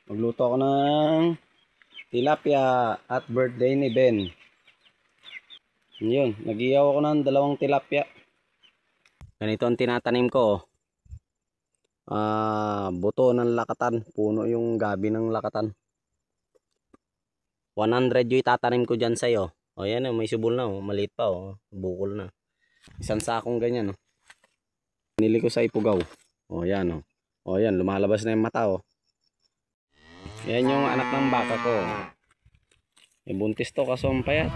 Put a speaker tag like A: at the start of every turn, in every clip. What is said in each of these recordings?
A: Magluto ako ng tilapia at birthday ni Ben. Yun, nag-iyaw ako ng 2 tilapia. Ganito ang tinatanim ko. Buto ng lakatan. Puno yung gabi ng lakatan. 100 yung itatanim ko dyan sa'yo. O yan, may subol na. Maliit pa. Bukol na. Isang sakong ganyan. Nili ko sa Ipugaw. O yan. O yan, lumalabas na yung mata. Yan yung anak ng baka ko. Buntis to kaso ang payat.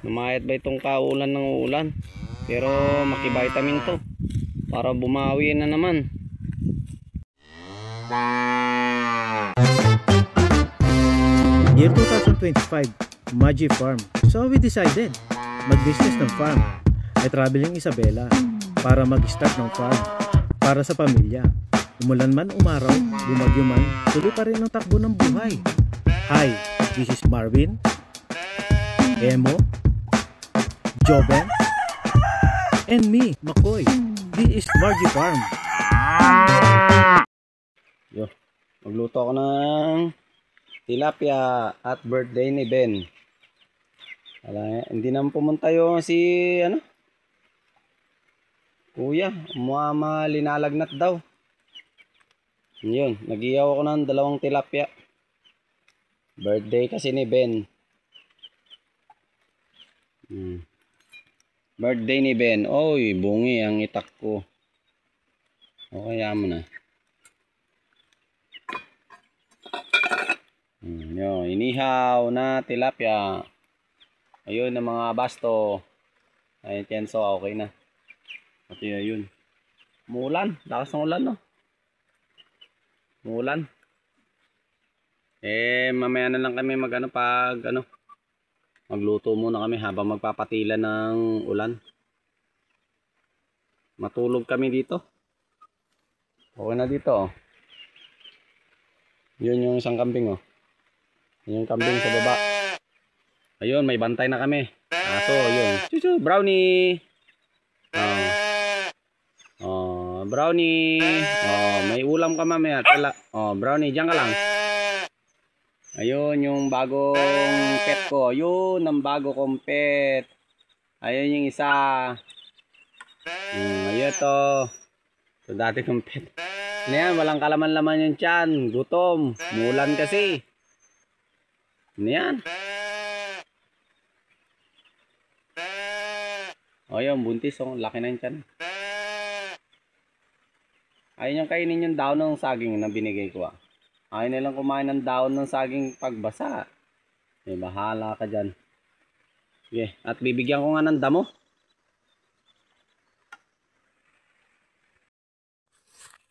A: Namayat ba itong kaulan ng ulan? Pero makivitamin to para bumawi na naman.
B: Year 2025, Magi Farm. So we decided mag-business ng farm. Ay traveling Isabela para mag-start ng farm para sa pamilya. Umulan man umaraw, bumagyo man, tuloy pa rin ang takbo ng buhay. Hi, this is Marvin, Emo, Joben, and me, Makoy. This is Magi Farm.
A: Yo, magluto ako ng tilapia at birthday ni Ben. Hindi naman pumunta yung kuya, linalagnat daw. Yun, nag-iyaw ako ng 2 tilapia. Birthday kasi ni Ben. Birthday ni Ben. Oy, bungi ang itak ko. O kaya mo na. Yun, inihaw na tilapia. Ayun na mga basto. Ayun, tienso, okay na. At yun. Umulan. Lakas ng ulan, no? Umulan. Mamaya na lang kami magluto muna kami habang magpapatila ng ulan. Matulog kami dito. Okay na dito. Yun yung isang kambing. Yun yung kambing sa baba. Ayun, may bantay na kami. Aso, yun. Chuchu, brownie. Brownie. May ulam ka mamaya. Brownie, diyan ka lang. Ayun yung bagong pet ko. Ayun ang bago kong pet. Ayun yung isa. Ayun to. Ito dati kong pet. Ano yan? Walang kalaman-laman yung tiyan. Gutom. Mulan kasi. Ano yan? Ayun, buntis. Laki na yung tiyan. Ayun yung kainin yung daon ng saging na binigay ko. Ayaw nilang kumain ng daon ng saging pagbasa. Bahala ka dyan. Okay. At bibigyan ko nga ng damo.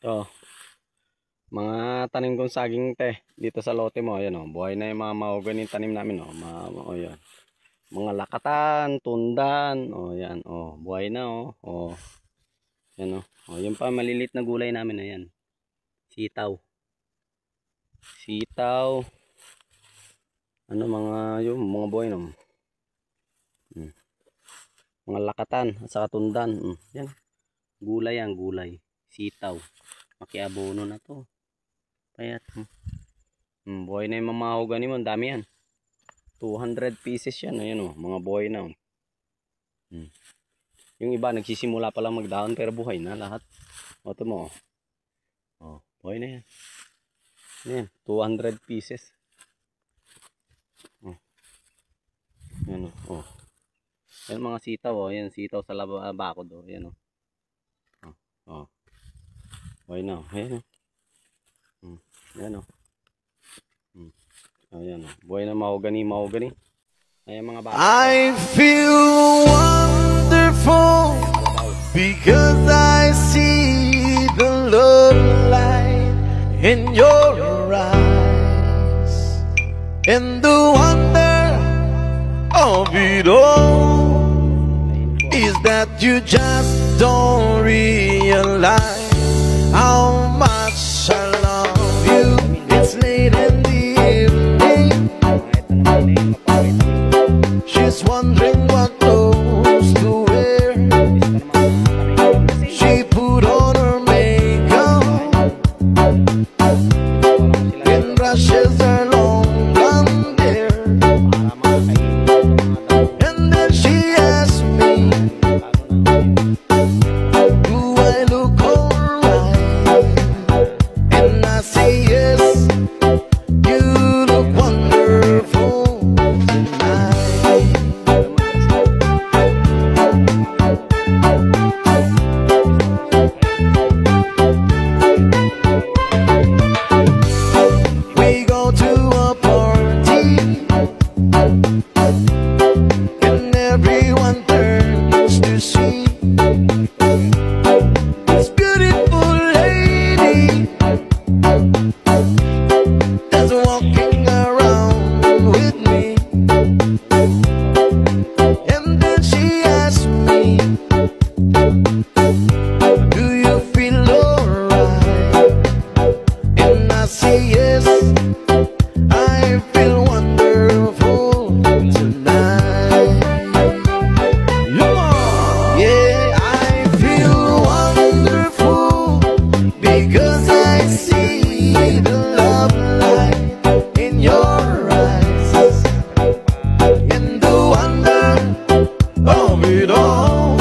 A: Ito. Mga tanim kong saging dito sa lote mo. Ayan, buhay na yung mga mahogany tanim namin. Ayan. Mga lakatan, tundan. Ayan. Buhay na. Ayan. Yung pa malilit na gulay namin. Ayan. Sitaw. Mga buhay mga lakatan at saka tundan. Yan. Gulay. Sitaw. Makiabono na to. Payat. Buhay na yung mamahogany mo. Ang dami yan. 200 pieces yan. Ayan mga buhay na. Yung iba nagsisimula pa lang magdahon pero buhay na lahat. Ito mo. Buhay na yan. Ayan, 200 pieces. Ayan Ayan mga sitaw. Ayan, sitaw sa bako do. Ayan Buhay na. Ayan Ayan Ayan buhay na mahogany. Ayan mga bako.
C: I feel wonderful because I see the love light in your eyes, and the wonder of it all is that you just don't realize how much I love you. It's late in the evening. She's wondering what clothes to wear. She put on her makeup. brushes her long blonde hair. And then she asked me, do I look alright? And I say yes, you look wonderful tonight. We go to a party and everyone turns to see this beautiful lady that's walking around with me. And then she asked me, do you feel alright? And I say yes, I feel wonderful tonight. Yeah, I feel wonderful because I see the love light in your eyes. And the wonder of it all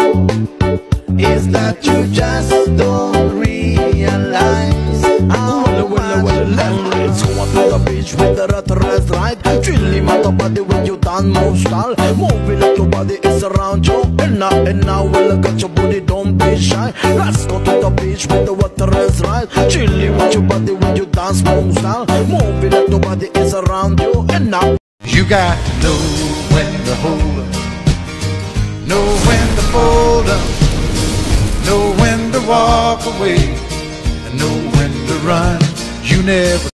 C: is that you just don't realize how let's go up to the beach with the rest right. Chilly my body when you dance move style. Moving like your body is around you. And now well I got your booty, don't be shy. Let's go to the beach with the water is right. Chilly with your body when you dance move style. Moving like your body is around you. And now
D: you got to know when to hold up, know when to fold up, know when to walk away, and know when to run. You never